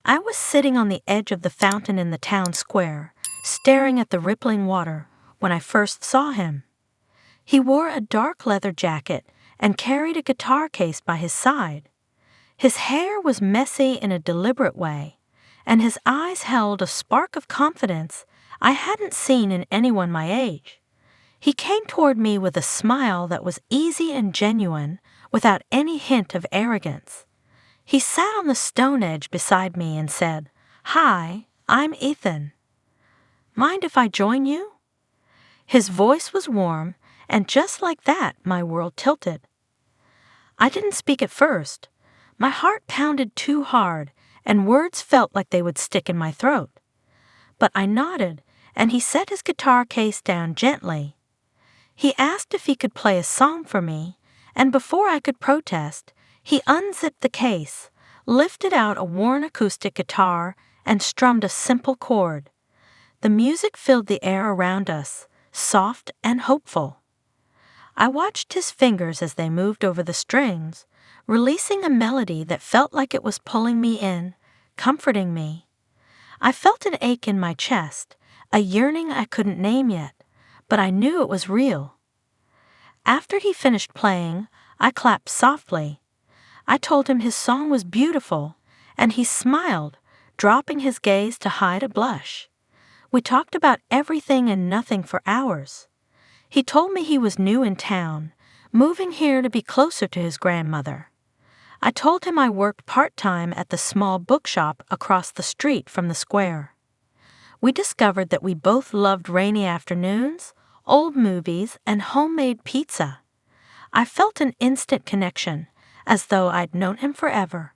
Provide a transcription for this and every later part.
I was sitting on the edge of the fountain in the town square, staring at the rippling water, when I first saw him. He wore a dark leather jacket and carried a guitar case by his side. His hair was messy in a deliberate way, and his eyes held a spark of confidence I hadn't seen in anyone my age. He came toward me with a smile that was easy and genuine, without any hint of arrogance. He sat on the stone edge beside me and said, "Hi, I'm Ethan. Mind if I join you?" His voice was warm, and just like that, my world tilted. I didn't speak at first. My heart pounded too hard, and words felt like they would stick in my throat. But I nodded, and he set his guitar case down gently. He asked if he could play a song for me, and before I could protest, he unzipped the case, lifted out a worn acoustic guitar, and strummed a simple chord. The music filled the air around us, soft and hopeful. I watched his fingers as they moved over the strings, releasing a melody that felt like it was pulling me in, comforting me. I felt an ache in my chest, a yearning I couldn't name yet, but I knew it was real. After he finished playing, I clapped softly. I told him his song was beautiful, and he smiled, dropping his gaze to hide a blush. We talked about everything and nothing for hours. He told me he was new in town, moving here to be closer to his grandmother. I told him I worked part-time at the small bookshop across the street from the square. We discovered that we both loved rainy afternoons, old movies, and homemade pizza. I felt an instant connection, as though I'd known him forever.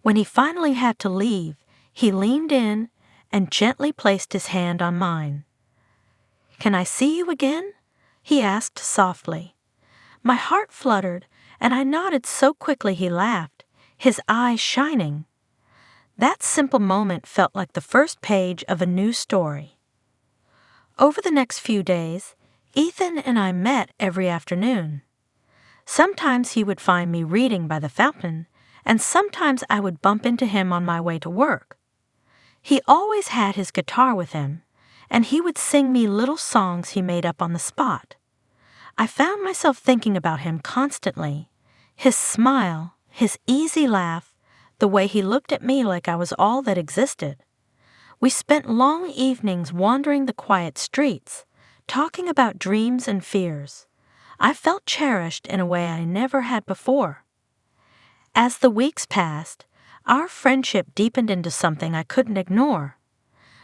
When he finally had to leave, he leaned in and gently placed his hand on mine. "Can I see you again?" he asked softly. My heart fluttered, and I nodded so quickly he laughed, his eyes shining. That simple moment felt like the first page of a new story. Over the next few days, Ethan and I met every afternoon. Sometimes he would find me reading by the fountain, and sometimes I would bump into him on my way to work. He always had his guitar with him, and he would sing me little songs he made up on the spot. I found myself thinking about him constantly. His smile, his easy laugh, the way he looked at me like I was all that existed. We spent long evenings wandering the quiet streets, talking about dreams and fears. I felt cherished in a way I never had before. As the weeks passed, our friendship deepened into something I couldn't ignore.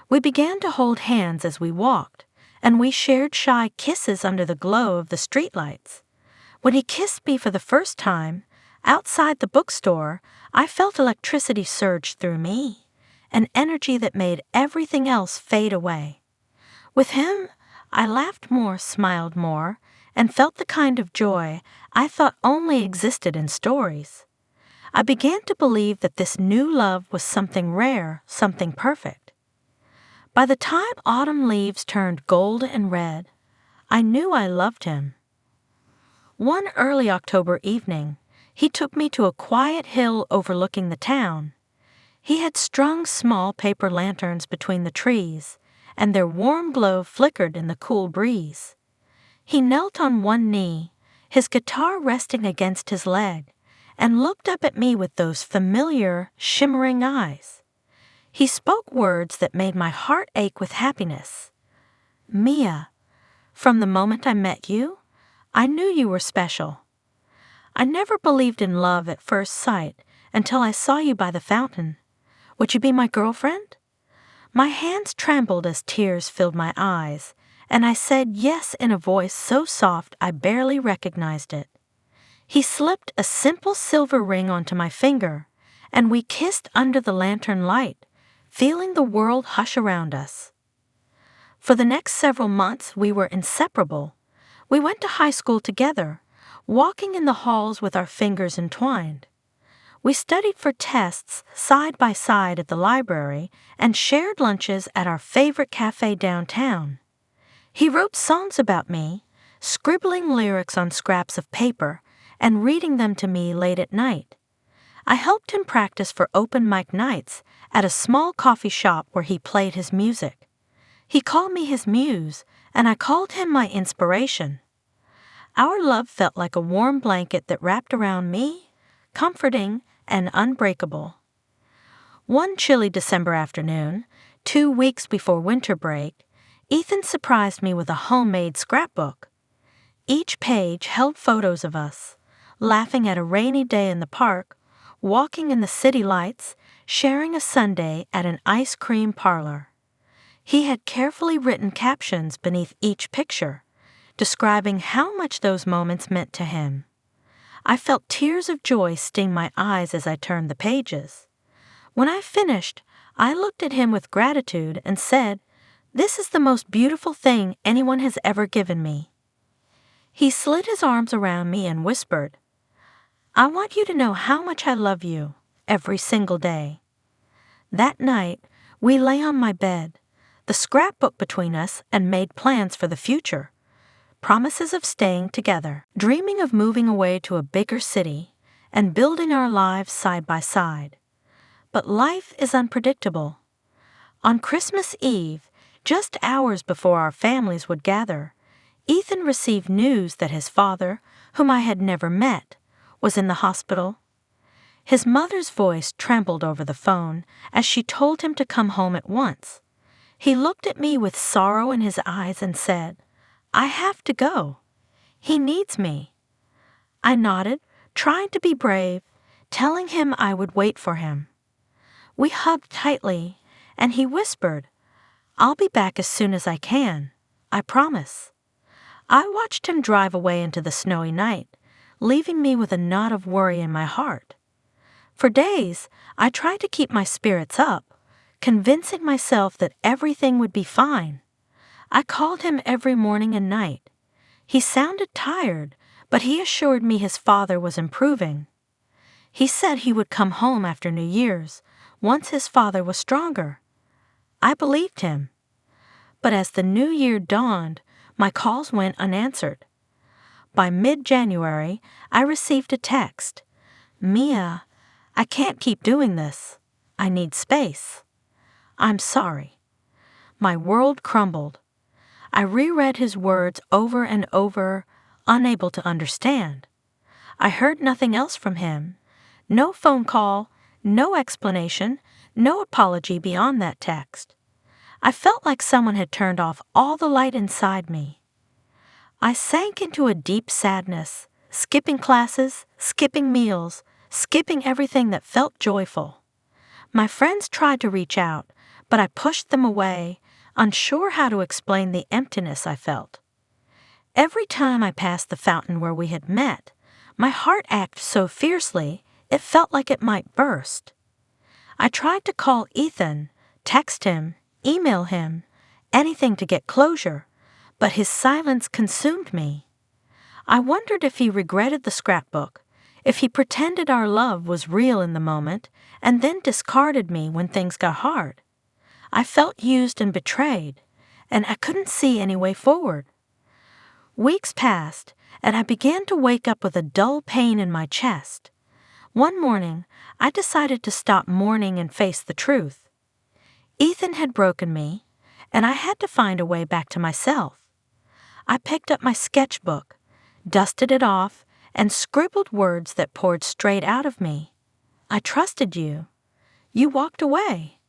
We began to hold hands as we walked, and we shared shy kisses under the glow of the streetlights. When he kissed me for the first time, outside the bookstore, I felt electricity surge through me, an energy that made everything else fade away. With him, I laughed more, smiled more, and felt the kind of joy I thought only existed in stories. I began to believe that this new love was something rare, something perfect. By the time autumn leaves turned gold and red, I knew I loved him. One early October evening, he took me to a quiet hill overlooking the town. He had strung small paper lanterns between the trees, and their warm glow flickered in the cool breeze. He knelt on one knee, his guitar resting against his leg, and looked up at me with those familiar, shimmering eyes. He spoke words that made my heart ache with happiness. "Mia, from the moment I met you, I knew you were special. I never believed in love at first sight until I saw you by the fountain. Would you be my girlfriend?" My hands trembled as tears filled my eyes, and I said yes in a voice so soft I barely recognized it. He slipped a simple silver ring onto my finger, and we kissed under the lantern light, feeling the world hush around us. For the next several months, we were inseparable. We went to high school together, walking in the halls with our fingers entwined. We studied for tests side by side at the library and shared lunches at our favorite cafe downtown. He wrote songs about me, scribbling lyrics on scraps of paper and reading them to me late at night. I helped him practice for open mic nights at a small coffee shop where he played his music. He called me his muse, and I called him my inspiration. Our love felt like a warm blanket that wrapped around me, comforting and unbreakable. One chilly December afternoon, 2 weeks before winter break, Ethan surprised me with a homemade scrapbook. Each page held photos of us, laughing at a rainy day in the park, walking in the city lights, sharing a sundae at an ice cream parlor. He had carefully written captions beneath each picture, describing how much those moments meant to him. I felt tears of joy sting my eyes as I turned the pages. When I finished, I looked at him with gratitude and said, "This is the most beautiful thing anyone has ever given me." He slid his arms around me and whispered, "I want you to know how much I love you, every single day." That night, we lay on my bed, the scrapbook between us, and made plans for the future, promises of staying together, dreaming of moving away to a bigger city, and building our lives side by side. But life is unpredictable. On Christmas Eve, just hours before our families would gather, Ethan received news that his father, whom I had never met, was in the hospital. His mother's voice trembled over the phone as she told him to come home at once. He looked at me with sorrow in his eyes and said, "I have to go. He needs me." I nodded, trying to be brave, telling him I would wait for him. We hugged tightly, and he whispered, "I'll be back as soon as I can. I promise." I watched him drive away into the snowy night, leaving me with a knot of worry in my heart. For days, I tried to keep my spirits up, convincing myself that everything would be fine. I called him every morning and night. He sounded tired, but he assured me his father was improving. He said he would come home after New Year's, once his father was stronger. I believed him. But as the new year dawned, my calls went unanswered. By mid-January, I received a text. "Mia, I can't keep doing this. I need space. I'm sorry." My world crumbled. I reread his words over and over, unable to understand. I heard nothing else from him. No phone call, no explanation, no apology beyond that text. I felt like someone had turned off all the light inside me. I sank into a deep sadness, skipping classes, skipping meals, skipping everything that felt joyful. My friends tried to reach out, but I pushed them away, unsure how to explain the emptiness I felt. Every time I passed the fountain where we had met, my heart ached so fiercely it felt like it might burst. I tried to call Ethan, text him, email him, anything to get closure, but his silence consumed me. I wondered if he regretted the scrapbook, if he pretended our love was real in the moment and then discarded me when things got hard. I felt used and betrayed, and I couldn't see any way forward. Weeks passed, and I began to wake up with a dull pain in my chest. One morning, I decided to stop mourning and face the truth. Ethan had broken me, and I had to find a way back to myself. I picked up my sketchbook, dusted it off, and scribbled words that poured straight out of me. "I trusted you. You walked away."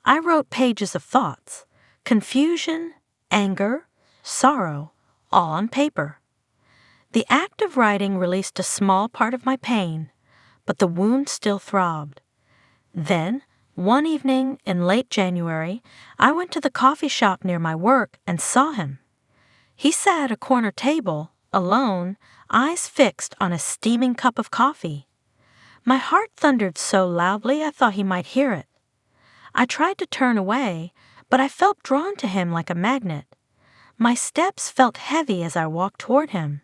I wrote pages of thoughts, confusion, anger, sorrow, all on paper. The act of writing released a small part of my pain, but the wound still throbbed. Then, one evening in late January, I went to the coffee shop near my work and saw him. He sat at a corner table, alone, eyes fixed on a steaming cup of coffee. My heart thundered so loudly I thought he might hear it. I tried to turn away, but I felt drawn to him like a magnet. My steps felt heavy as I walked toward him.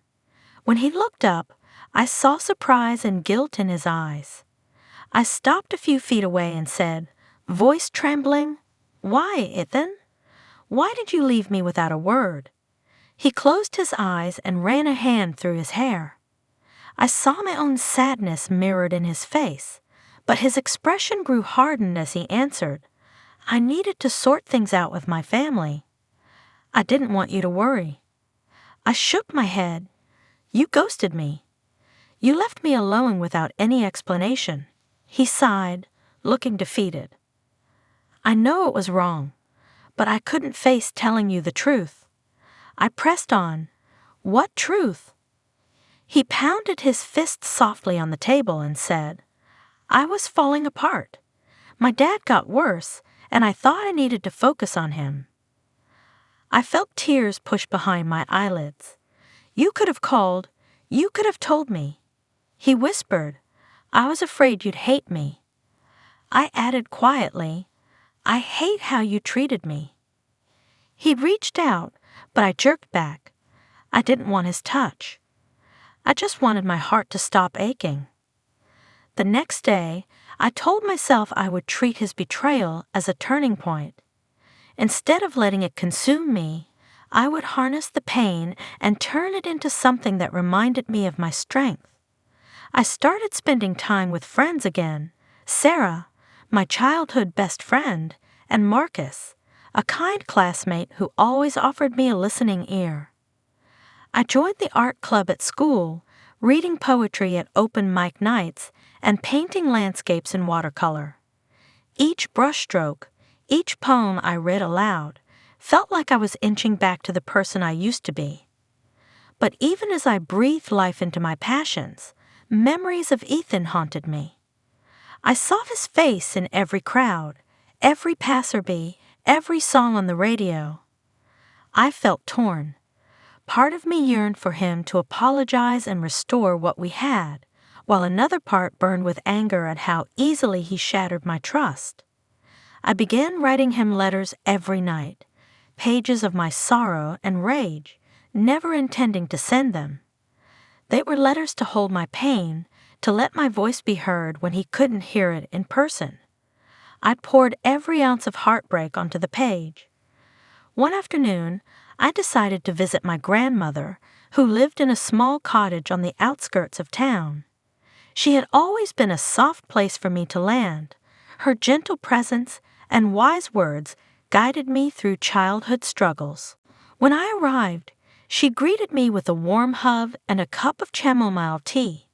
When he looked up, I saw surprise and guilt in his eyes. I stopped a few feet away and said, voice trembling, "Why, Ethan? Why did you leave me without a word?" He closed his eyes and ran a hand through his hair. I saw my own sadness mirrored in his face, but his expression grew hardened as he answered, "I needed to sort things out with my family. I didn't want you to worry." I shook my head. "You ghosted me. You left me alone without any explanation." He sighed, looking defeated. "I know it was wrong, but I couldn't face telling you the truth." I pressed on. "What truth?" He pounded his fist softly on the table and said, "I was falling apart. My dad got worse, and I thought I needed to focus on him." I felt tears push behind my eyelids. "You could have called. You could have told me." He whispered, "I was afraid you'd hate me." I added quietly, "I hate how you treated me." He reached out, but I jerked back. I didn't want his touch. I just wanted my heart to stop aching. The next day, I told myself I would treat his betrayal as a turning point. Instead of letting it consume me, I would harness the pain and turn it into something that reminded me of my strength. I started spending time with friends again: Sarah, my childhood best friend, and Marcus, a kind classmate who always offered me a listening ear. I joined the art club at school, reading poetry at open mic nights and painting landscapes in watercolor. Each brushstroke, each poem I read aloud, felt like I was inching back to the person I used to be. But even as I breathed life into my passions, memories of Ethan haunted me. I saw his face in every crowd, every passerby, every song on the radio. I felt torn. Part of me yearned for him to apologize and restore what we had, while another part burned with anger at how easily he shattered my trust. I began writing him letters every night, pages of my sorrow and rage, never intending to send them. They were letters to hold my pain, to let my voice be heard when he couldn't hear it in person. I poured every ounce of heartbreak onto the page. One afternoon, I decided to visit my grandmother, who lived in a small cottage on the outskirts of town. She had always been a soft place for me to land. Her gentle presence and wise words guided me through childhood struggles. When I arrived, she greeted me with a warm hug and a cup of chamomile tea.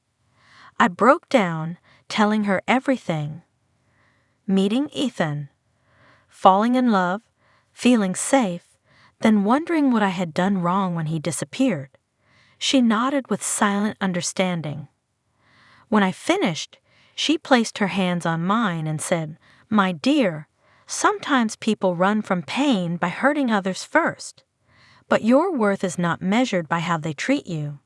I broke down, telling her everything. Meeting Ethan, falling in love, feeling safe, then wondering what I had done wrong when he disappeared. She nodded with silent understanding. When I finished, she placed her hands on mine and said, "My dear, sometimes people run from pain by hurting others first. But your worth is not measured by how they treat you.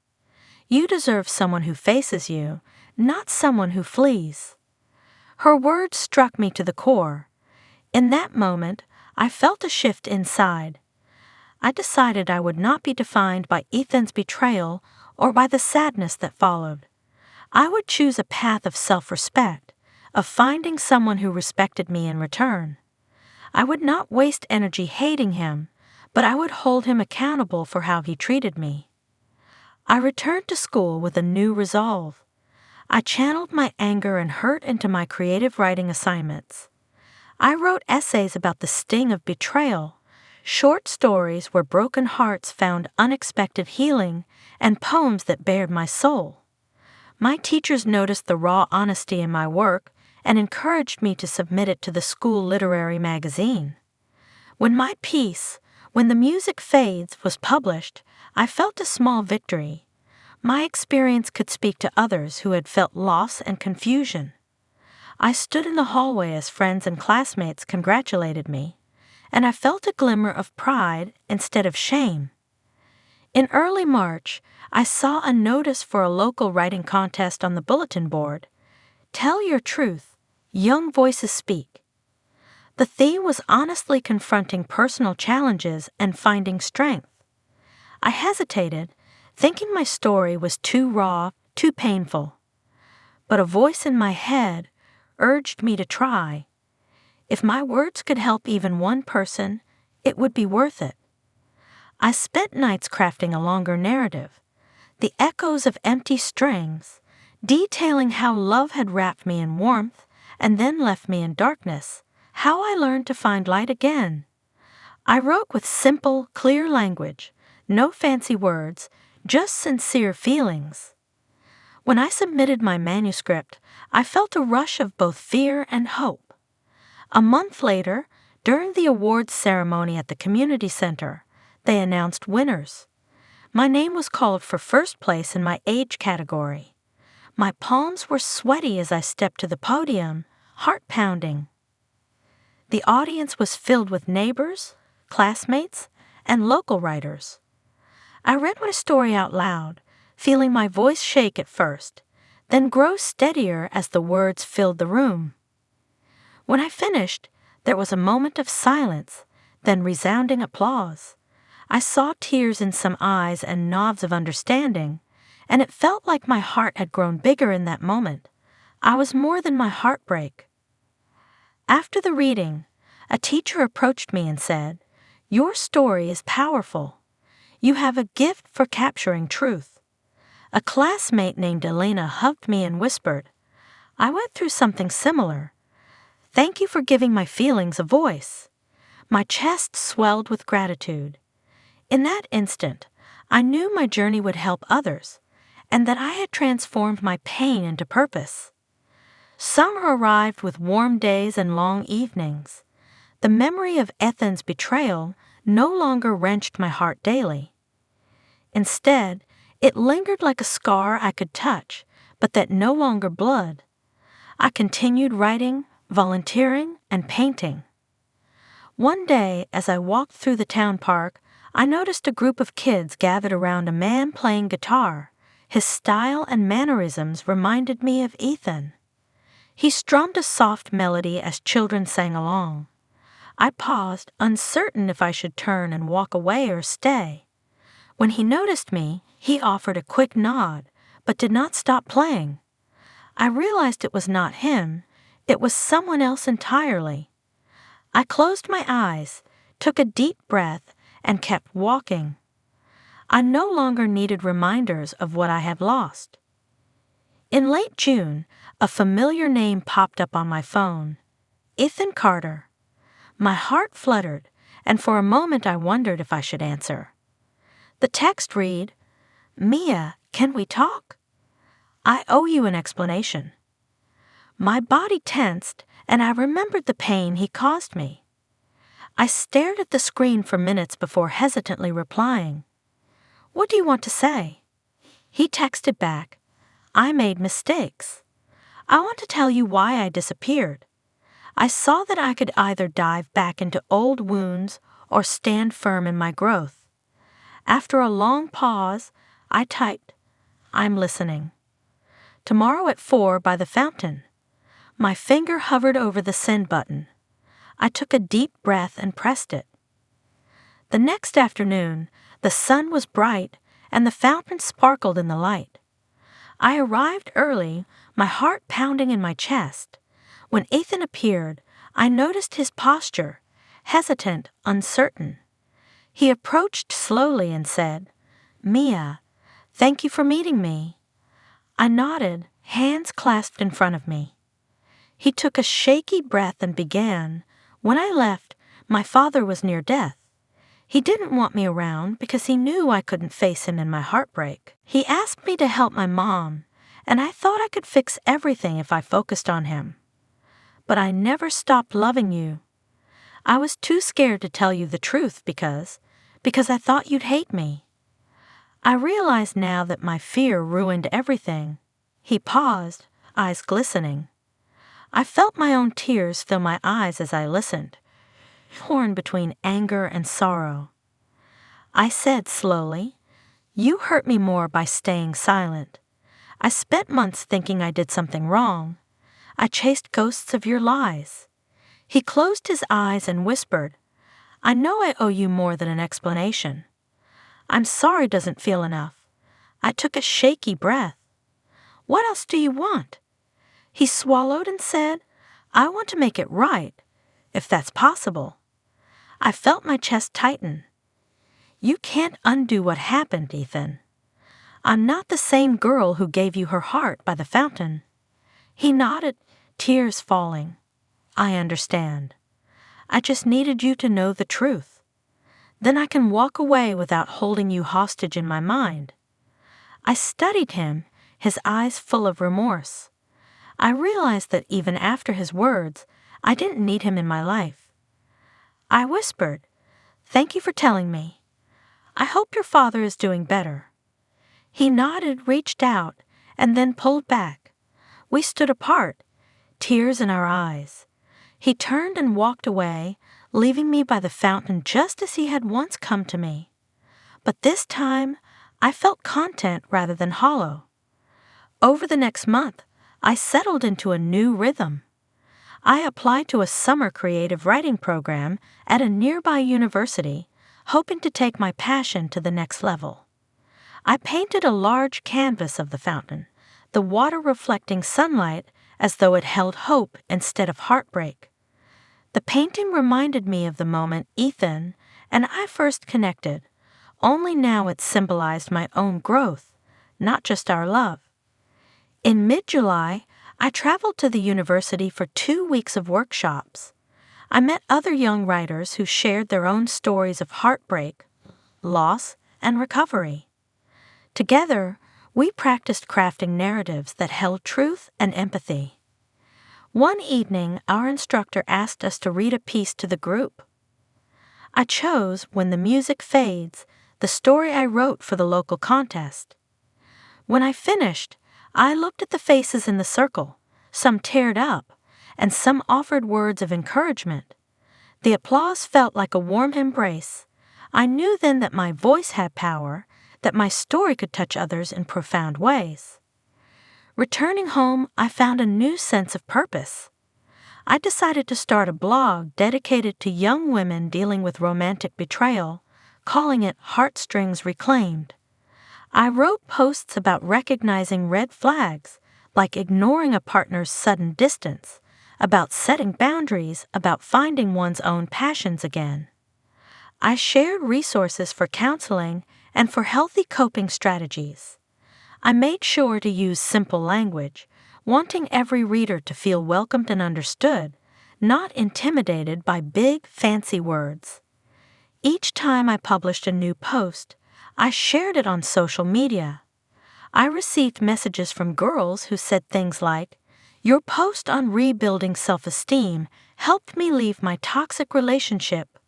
You deserve someone who faces you, not someone who flees." Her words struck me to the core. In that moment, I felt a shift inside. I decided I would not be defined by Ethan's betrayal or by the sadness that followed. I would choose a path of self-respect, of finding someone who respected me in return. I would not waste energy hating him, but I would hold him accountable for how he treated me. I returned to school with a new resolve. I channeled my anger and hurt into my creative writing assignments. I wrote essays about the sting of betrayal, short stories where broken hearts found unexpected healing, and poems that bared my soul. My teachers noticed the raw honesty in my work and encouraged me to submit it to the school literary magazine. When my piece, When the Music Fades, was published, I felt a small victory. My experience could speak to others who had felt loss and confusion. I stood in the hallway as friends and classmates congratulated me, and I felt a glimmer of pride instead of shame. In early March, I saw a notice for a local writing contest on the bulletin board. "Tell your truth. Young voices speak." The theme was honestly confronting personal challenges and finding strength. I hesitated, thinking my story was too raw, too painful. But a voice in my head urged me to try. If my words could help even one person, it would be worth it. I spent nights crafting a longer narrative, the echoes of empty strings, detailing how love had wrapped me in warmth and then left me in darkness, how I learned to find light again. I wrote with simple, clear language, no fancy words, just sincere feelings. When I submitted my manuscript, I felt a rush of both fear and hope. A month later, during the awards ceremony at the community center, they announced winners. My name was called for first place in my age category. My palms were sweaty as I stepped to the podium, heart pounding. The audience was filled with neighbors, classmates, and local writers. I read my story out loud, feeling my voice shake at first, then grow steadier as the words filled the room. When I finished, there was a moment of silence, then resounding applause. I saw tears in some eyes and nods of understanding, and it felt like my heart had grown bigger in that moment. I was more than my heartbreak. After the reading, a teacher approached me and said, "Your story is powerful. You have a gift for capturing truth." A classmate named Elena hugged me and whispered, "I went through something similar. Thank you for giving my feelings a voice." My chest swelled with gratitude. In that instant, I knew my journey would help others, and that I had transformed my pain into purpose. Summer arrived with warm days and long evenings. The memory of Ethan's betrayal no longer wrenched my heart daily. Instead, it lingered like a scar I could touch, but that no longer bled. I continued writing, volunteering, and painting. One day, as I walked through the town park, I noticed a group of kids gathered around a man playing guitar. His style and mannerisms reminded me of Ethan. He strummed a soft melody as children sang along. I paused, uncertain if I should turn and walk away or stay. When he noticed me, he offered a quick nod, but did not stop playing. I realized it was not him, it was someone else entirely. I closed my eyes, took a deep breath, and kept walking. I no longer needed reminders of what I had lost. In late June, a familiar name popped up on my phone. Ethan Carter. My heart fluttered, and for a moment I wondered if I should answer. The text read, "Mia, can we talk? I owe you an explanation." My body tensed, and I remembered the pain he caused me. I stared at the screen for minutes before hesitantly replying. "What do you want to say?" He texted back, "I made mistakes. I want to tell you why I disappeared. I saw that I could either dive back into old wounds or stand firm in my growth." After a long pause, I typed, "I'm listening. Tomorrow at 4 by the fountain." My finger hovered over the send button. I took a deep breath and pressed it. The next afternoon, the sun was bright and the fountain sparkled in the light. I arrived early, my heart pounding in my chest. When Ethan appeared, I noticed his posture, hesitant, uncertain. He approached slowly and said, "Mia, thank you for meeting me." I nodded, hands clasped in front of me. He took a shaky breath and began, "When I left, my father was near death. He didn't want me around because he knew I couldn't face him in my heartbreak. He asked me to help my mom, and I thought I could fix everything if I focused on him. But I never stopped loving you. I was too scared to tell you the truth because I thought you'd hate me. I realize now that my fear ruined everything." He paused, eyes glistening. I felt my own tears fill my eyes as I listened, torn between anger and sorrow. I said slowly, "You hurt me more by staying silent. I spent months thinking I did something wrong. I chased ghosts of your lies." He closed his eyes and whispered, "I know I owe you more than an explanation. I'm sorry doesn't feel enough." I took a shaky breath. "What else do you want?" He swallowed and said, "I want to make it right, if that's possible." I felt my chest tighten. "You can't undo what happened, Ethan." I'm not the same girl who gave you her heart by the fountain." He nodded, tears falling. "I understand. I just needed you to know the truth. Then I can walk away without holding you hostage in my mind." I studied him, his eyes full of remorse. I realized that even after his words, I didn't need him in my life. I whispered, "Thank you for telling me. I hope your father is doing better." He nodded, reached out, and then pulled back. We stood apart, tears in our eyes. He turned and walked away, leaving me by the fountain just as he had once come to me. But this time, I felt content rather than hollow. Over the next month, I settled into a new rhythm. I applied to a summer creative writing program at a nearby university, hoping to take my passion to the next level. I painted a large canvas of the fountain, the water reflecting sunlight as though it held hope instead of heartbreak. The painting reminded me of the moment Ethan and I first connected, only now it symbolized my own growth, not just our love. In mid-July, I traveled to the university for 2 weeks of workshops. I met other young writers who shared their own stories of heartbreak, loss, and recovery. Together, we practiced crafting narratives that held truth and empathy. One evening, our instructor asked us to read a piece to the group. I chose When the Music Fades, the story I wrote for the local contest. When I finished, I looked at the faces in the circle, some teared up, and some offered words of encouragement. The applause felt like a warm embrace. I knew then that my voice had power, that my story could touch others in profound ways. Returning home, I found a new sense of purpose. I decided to start a blog dedicated to young women dealing with romantic betrayal, calling it Heartstrings Reclaimed. I wrote posts about recognizing red flags, like ignoring a partner's sudden distance, about setting boundaries, about finding one's own passions again. I shared resources for counseling and for healthy coping strategies. I made sure to use simple language, wanting every reader to feel welcomed and understood, not intimidated by big, fancy words. Each time I published a new post, I shared it on social media. I received messages from girls who said things like, "Your post on rebuilding self-esteem helped me leave my toxic relationship,"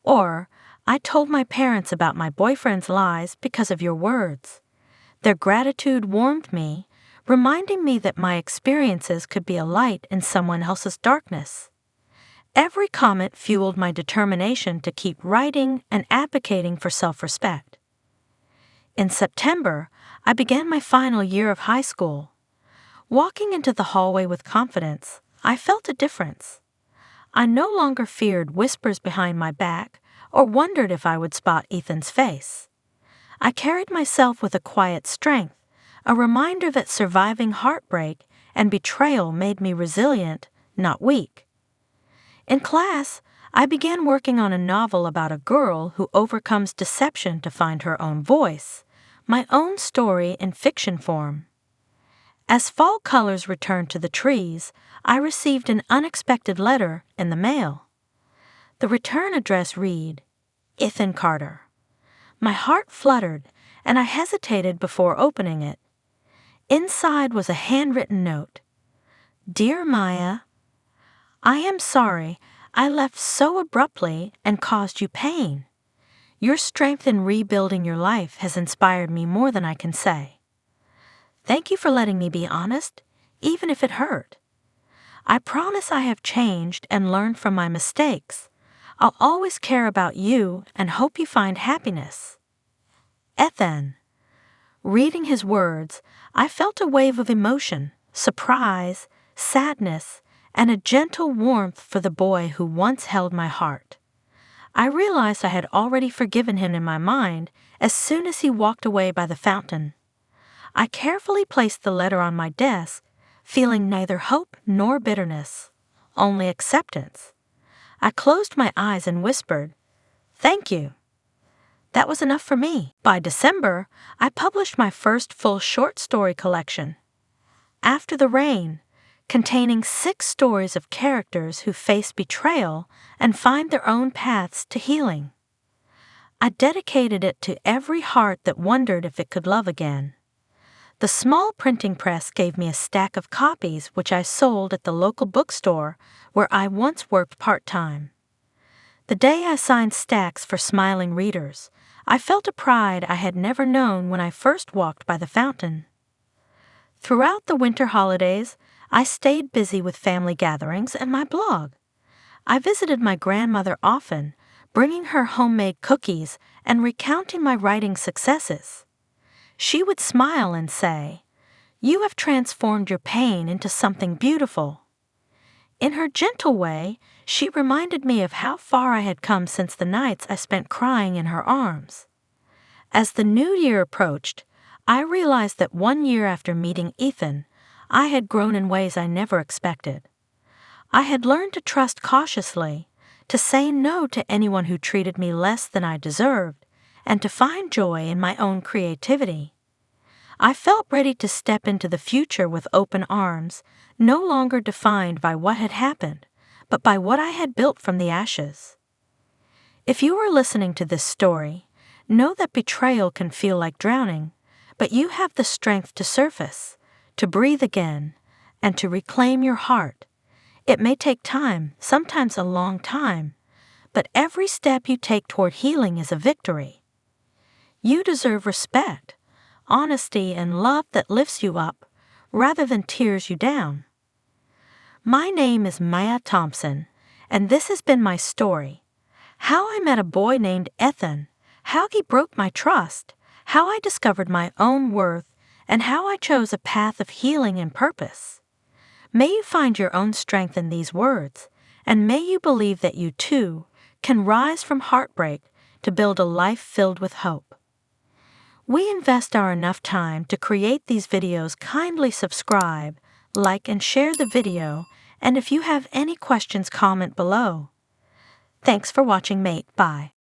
or, "I told my parents about my boyfriend's lies because of your words." Their gratitude warmed me, reminding me that my experiences could be a light in someone else's darkness. Every comment fueled my determination to keep writing and advocating for self-respect. In September, I began my final year of high school. Walking into the hallway with confidence, I felt a difference. I no longer feared whispers behind my back or wondered if I would spot Ethan's face. I carried myself with a quiet strength, a reminder that surviving heartbreak and betrayal made me resilient, not weak. In class, I began working on a novel about a girl who overcomes deception to find her own voice, my own story in fiction form. As fall colors returned to the trees, I received an unexpected letter in the mail. The return address read, Ethan Carter. My heart fluttered, and I hesitated before opening it. Inside was a handwritten note. Dear Maya, I am sorry I left so abruptly and caused you pain. Your strength in rebuilding your life has inspired me more than I can say. Thank you for letting me be honest, even if it hurt. I promise I have changed and learned from my mistakes. I'll always care about you and hope you find happiness. Ethan. Reading his words, I felt a wave of emotion, surprise, sadness, and a gentle warmth for the boy who once held my heart. I realized I had already forgiven him in my mind as soon as he walked away by the fountain. I carefully placed the letter on my desk, feeling neither hope nor bitterness, only acceptance. I closed my eyes and whispered, Thank you. That was enough for me. By December, I published my first full short story collection, After the Rain, containing 6 stories of characters who face betrayal and find their own paths to healing. I dedicated it to every heart that wondered if it could love again. The small printing press gave me a stack of copies which I sold at the local bookstore where I once worked part-time. The day I signed stacks for smiling readers, I felt a pride I had never known when I first walked by the fountain. Throughout the winter holidays, I stayed busy with family gatherings and my blog. I visited my grandmother often, bringing her homemade cookies and recounting my writing successes. She would smile and say, "You have transformed your pain into something beautiful." In her gentle way, she reminded me of how far I had come since the nights I spent crying in her arms. As the new year approached, I realized that 1 year after meeting Ethan, I had grown in ways I never expected. I had learned to trust cautiously, to say no to anyone who treated me less than I deserved, and to find joy in my own creativity. I felt ready to step into the future with open arms, no longer defined by what had happened, but by what I had built from the ashes. If you are listening to this story, know that betrayal can feel like drowning, but you have the strength to surface, to breathe again, and to reclaim your heart. It may take time, sometimes a long time, but every step you take toward healing is a victory. You deserve respect, honesty, and love that lifts you up, rather than tears you down. My name is Maya Thompson, and this has been my story. How I met a boy named Ethan, how he broke my trust, how I discovered my own worth, and how I chose a path of healing and purpose. May you find your own strength in these words, and may you believe that you too can rise from heartbreak to build a life filled with hope. We invest our enough time to create these videos. Kindly subscribe, like, and share the video, and if you have any questions, comment below. Thanks for watching, mate. Bye.